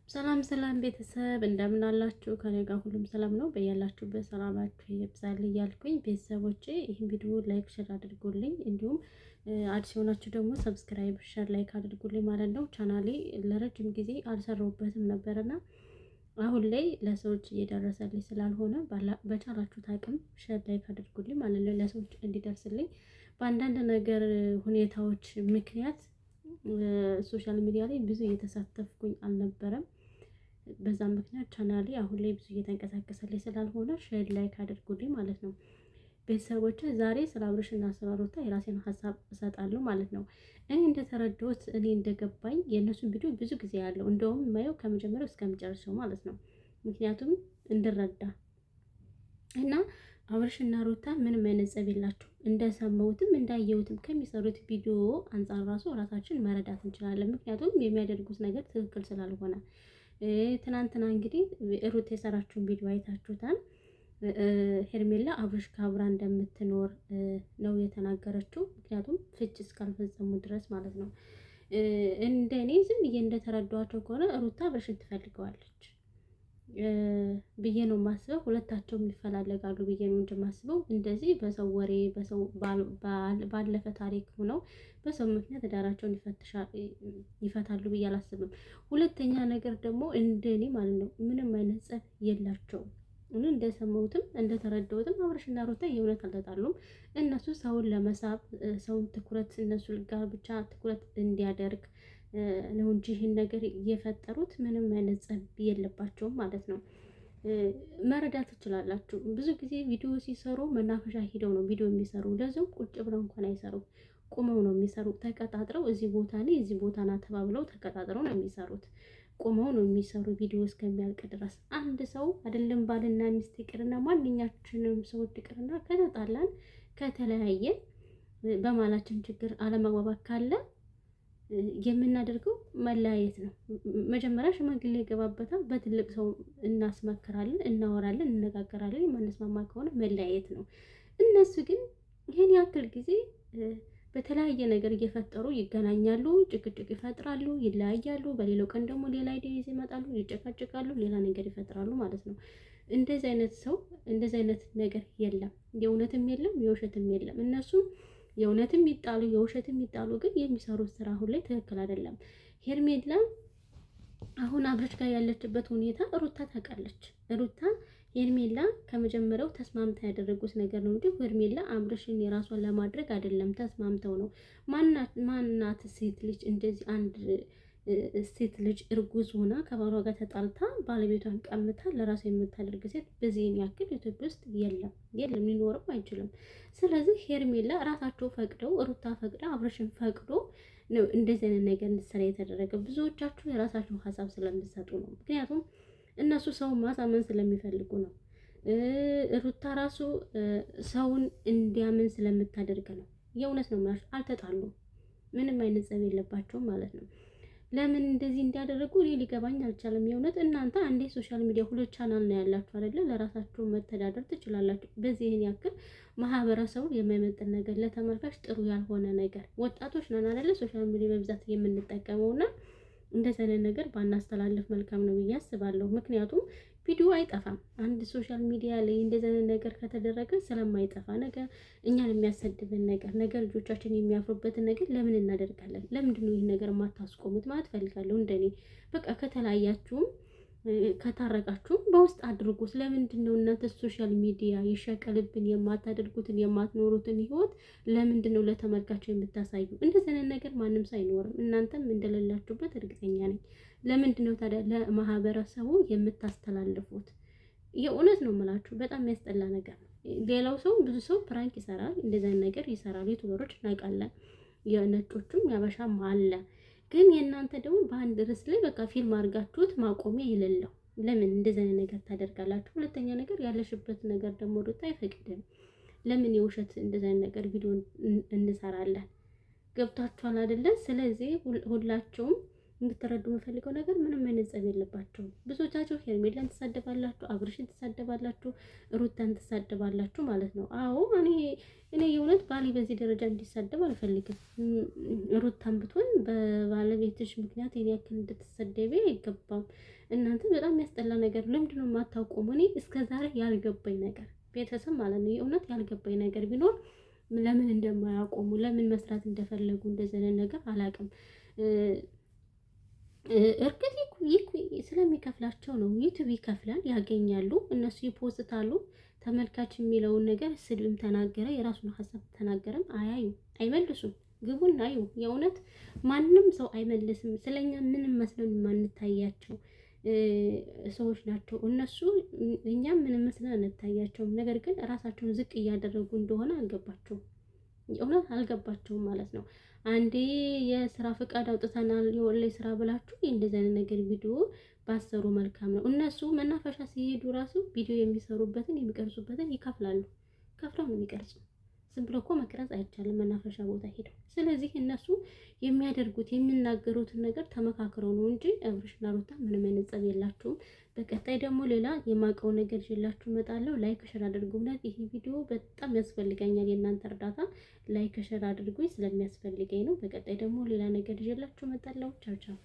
ሰላም ሰላም ቤተሰብ እንደምን አላችሁ? ከኔ ጋር ሁሉም ሰላም ነው። በያላችሁበት ሰላማችሁ ይብዛል እያልኩኝ ቤተሰቦቼ ይህን ቪዲዮ ላይክ ሼር አድርጉልኝ። እንዲሁም አዲስ የሆናችሁ ደግሞ ሰብስክራይብ ሼር ላይክ አድርጉልኝ ማለት ነው። ቻናሌ ለረጅም ጊዜ አልሰራሁበትም ነበርና አሁን ላይ ለሰዎች እየደረሰልኝ ስላልሆነ በቻላችሁት አቅም ሼር ላይክ አድርጉልኝ ማለት ነው። ለሰዎች እንዲደርስልኝ በአንዳንድ ነገር ሁኔታዎች ምክንያት ሶሻል ሚዲያ ላይ ብዙ እየተሳተፍኩኝ አልነበረም። በዛ ምክንያት ቻናሌ አሁን ላይ ብዙ እየተንቀሳቀሰልኝ ስላልሆነ ሼር ላይክ አድርጉልኝ ማለት ነው። ቤተሰቦች ዛሬ ስለ አብርሽና ስለ ሩታ የራሴን ሀሳብ እሰጣለሁ ማለት ነው። እኔ እንደተረዳሁት እኔ እንደገባኝ የእነሱን ቪዲዮ ብዙ ጊዜ ያለው እንደውም የማየው ከመጀመሪያው እስከመጨረሻው ማለት ነው። ምክንያቱም እንድረዳ እና አብርሽና ሩታ ምንም አይነት ጸብ የላቸው። እንደሰማሁትም እንዳየሁትም ከሚሰሩት ቪዲዮ አንጻር ራሱ ራሳችን መረዳት እንችላለን። ምክንያቱም የሚያደርጉት ነገር ትክክል ስላልሆነ ትናንትና እንግዲህ ሩታ የሰራችውን ቪዲዮ አይታችሁታል። ሄርሜላ አብርሽ ከአብራ እንደምትኖር ነው የተናገረችው። ምክንያቱም ፍች እስካልፈጸሙ ድረስ ማለት ነው። እንደኔ ዝም ብዬ እንደተረዳኋቸው ከሆነ ሩታ አብርሽን ትፈልገዋለች ብዬ ነው የማስበው። ሁለታቸውም ይፈላለጋሉ ብዬ ነው እንጂ የማስበው እንደዚህ በሰው ወሬ በሰው ባለፈ ታሪክ ሆነው በሰው ምክንያት ዳራቸውን ይፈታሉ ብዬ አላስብም። ሁለተኛ ነገር ደግሞ እንደኔ ማለት ነው ምንም አይነት ጸብ የላቸውም። እንደሰማሁትም እንደተረዳሁትም አብርሽና ሩታ የእውነት አልተጣሉም። እነሱ ሰውን ለመሳብ ሰውን ትኩረት እነሱ ጋር ብቻ ትኩረት እንዲያደርግ ነው እንጂ ይህን ነገር እየፈጠሩት ምንም አይነት ጸብ የለባቸውም ማለት ነው። መረዳት ትችላላችሁ። ብዙ ጊዜ ቪዲዮ ሲሰሩ መናፈሻ ሂደው ነው ቪዲዮ የሚሰሩ። ለዚያው ቁጭ ብለው እንኳን አይሰሩም፣ ቁመው ነው የሚሰሩ። ተቀጣጥረው እዚህ ቦታ ላይ እዚህ ቦታ ና ተባብለው ተቀጣጥረው ነው የሚሰሩት። ቁመው ነው የሚሰሩ ቪዲዮ እስከሚያልቅ ድረስ። አንድ ሰው አይደለም ባልና ሚስት ይቅርና ማንኛችንም ሰዎች ይቅርና ከተጣላን ከተለያየ በማላችን ችግር አለመግባባት ካለ የምናደርገው መለያየት ነው። መጀመሪያ ሽማግሌ ይገባበታል። በትልቅ ሰው እናስመክራለን፣ እናወራለን፣ እንነጋገራለን። የማንስማማ ከሆነ መለያየት ነው። እነሱ ግን ይህን ያክል ጊዜ በተለያየ ነገር እየፈጠሩ ይገናኛሉ፣ ጭቅጭቅ ይፈጥራሉ፣ ይለያያሉ። በሌላው ቀን ደግሞ ሌላ አይዲያ ይዘው ይመጣሉ፣ ይጨቃጭቃሉ፣ ሌላ ነገር ይፈጥራሉ ማለት ነው። እንደዚህ አይነት ሰው እንደዚህ አይነት ነገር የለም። የእውነትም የለም፣ የውሸትም የለም። እነሱ የእውነትም ይጣሉ የውሸትም ይጣሉ፣ ግን የሚሰሩት ስራ አሁን ላይ ትክክል አይደለም። ሄርሜላ አሁን አብርሽ ጋር ያለችበት ሁኔታ ሩታ ታውቃለች። ሩታ ሄርሜላ ከመጀመሪያው ተስማምታ ያደረጉት ነገር ነው እንጂ ሄርሜላ አብርሽን የራሷን ለማድረግ አይደለም፣ ተስማምተው ነው። ማናት ሴት ልጅ እንደዚህ አንድ ሴት ልጅ እርጉዝ ሆና ከባሏ ጋር ተጣልታ ባለቤቷን ቀምታ ለራሷ የምታደርግ ሴት በዚህን ያክል ኢትዮጵያ ውስጥ የለም፣ ሊኖርም አይችልም። ስለዚህ ሄርሜላ ራሳቸው ፈቅደው ሩታ ፈቅዳ አብርሽን ፈቅዶ ነው እንደዚህ አይነት ነገር እንድትሰራ የተደረገ። ብዙዎቻችሁ የራሳችሁን ሀሳብ ስለምትሰጡ ነው። ምክንያቱም እነሱ ሰውን ማሳመን ስለሚፈልጉ ነው። ሩታ ራሱ ሰውን እንዲያምን ስለምታደርግ ነው። የእውነት ነው ማለት አልተጣሉም፣ ምንም አይነት ጸብ የለባቸውም ማለት ነው። ለምን እንደዚህ እንዲያደርጉ እኔ ሊገባኝ አልቻለም። የእውነት እናንተ አንዴ ሶሻል ሚዲያ 2 ቻናል ነው ያላችሁ አይደለ? ለራሳችሁ መተዳደር ትችላላችሁ። በዚህን ያክል ማህበረሰቡ የማይመጥን ነገር፣ ለተመልካች ጥሩ ያልሆነ ነገር፣ ወጣቶች ነን አይደለ? ሶሻል ሚዲያ በብዛት የምንጠቀመውና እንደዚህ አይነት ነገር ባናስተላልፍ መልካም ነው ብዬ አስባለሁ። ምክንያቱም ቪዲዮ አይጠፋም። አንድ ሶሻል ሚዲያ ላይ እንደዚህ አይነት ነገር ከተደረገ ስለማይጠፋ ነገር እኛን የሚያሰድብን ነገር ልጆቻችን የሚያፍሩበትን ነገር ለምን እናደርጋለን? ለምንድን ነው ይህ ነገር የማታስቆሙት ማለት ፈልጋለሁ። እንደኔ በቃ ከተለያያችሁም ከታረቃችሁም በውስጥ አድርጉት። ለምንድን ነው እናንተ ሶሻል ሚዲያ ይሸቀልብን የማታደርጉትን የማትኖሩትን ህይወት ለምንድን ነው ለተመልካቹ የምታሳዩ? እንደዚህ አይነት ነገር ማንም ሰው አይኖርም። እናንተም እንደሌላችሁበት እርግጠኛ ነኝ። ለምንድን ነው ታዲያ ለማህበረሰቡ የምታስተላልፉት? የእውነት ነው የምላችሁ፣ በጣም የሚያስጠላ ነገር ነው። ሌላው ሰው ብዙ ሰው ፕራንክ ይሰራል፣ እንደዚህ አይነት ነገር ይሰራሉ። ዩቲዩበሮች እናውቃለን፣ የነጮቹም ያበሻም አለ። ግን የእናንተ ደግሞ በአንድ ርዕስ ላይ በቃ ፊልም አድርጋችሁት ማቆሚያ የሌለው ለምን እንደዚህ አይነት ነገር ታደርጋላችሁ? ሁለተኛ ነገር ያለሽበት ነገር ደግሞ ሩታ አይፈቅድም። ለምን የውሸት እንደዚህ አይነት ነገር ቪዲዮ እንሰራለን? ገብታችኋል አይደለ? ስለዚህ ሁላችሁም እንድትረዱ የምፈልገው ነገር ምንም አይነት ጸብ የለባቸውም። ብዙዎቻችሁ ሄርሜላን ትሳደባላችሁ፣ አብርሽን ትሳደባላችሁ፣ ሩታን ትሳደባላችሁ ማለት ነው። አዎ እኔ የእውነት ባሌ በዚህ ደረጃ እንዲሳደብ አልፈልግም። ሩታን ብትሆን በባለቤትሽ ምክንያት የኔ ያክል እንድትሰደቢ አይገባም። እናንተ በጣም የሚያስጠላ ነገር ለምንድን ነው የማታውቁም? እኔ እስከዛሬ ያልገባኝ ነገር ቤተሰብ ማለት ነው የእውነት ያልገባኝ ነገር ቢኖር ለምን እንደማያቆሙ ለምን መስራት እንደፈለጉ እንደዘነ ነገር አላውቅም። እርግጥ ስለሚከፍላቸው ነው። ዩቲዩብ ይከፍላል፣ ያገኛሉ፣ እነሱ ይፖስታሉ። ተመልካች የሚለውን ነገር ስድብም ተናገረ የራሱን ሀሳብ ተናገረም አያዩ አይመልሱም። ግቡን አዩ። የእውነት ማንም ሰው አይመልስም። ስለኛ ምንም መስለን የማንታያቸው ሰዎች ናቸው እነሱ። እኛም ምንም መስለን አንታያቸውም። ነገር ግን ራሳቸውን ዝቅ እያደረጉ እንደሆነ አልገባቸውም። የእውነት አልገባቸውም ማለት ነው። አንዴ የስራ ፍቃድ አውጥተናል የወላይ ስራ ብላችሁ እንደዚህ አይነት ነገር ቪዲዮ ባሰሩ መልካም ነው። እነሱ መናፈሻ ሲሄዱ ራሱ ቪዲዮ የሚሰሩበትን የሚቀርጹበትን ይከፍላሉ። ከፍለው ነው የሚቀርጹ። ዝም ብሎ እኮ መቅረጽ አይቻልም መናፈሻ ቦታ ሄደው። ስለዚህ እነሱ የሚያደርጉት የሚናገሩትን ነገር ተመካክረው ነው እንጂ አብርሽና ሩታ ምንም አይነት ጸብ የላቸውም። በቀጣይ ደግሞ ሌላ የማውቀው ነገር ይዤላችሁ እመጣለሁ። ላይክ ሸር አድርጉ። እውነት ይሄ ቪዲዮ በጣም ያስፈልገኛል የእናንተ እርዳታ። ላይክ ሸር አድርጉኝ ስለሚያስፈልገኝ ነው። በቀጣይ ደግሞ ሌላ ነገር ይዤላችሁ እመጣለሁ። ቻው ቻው።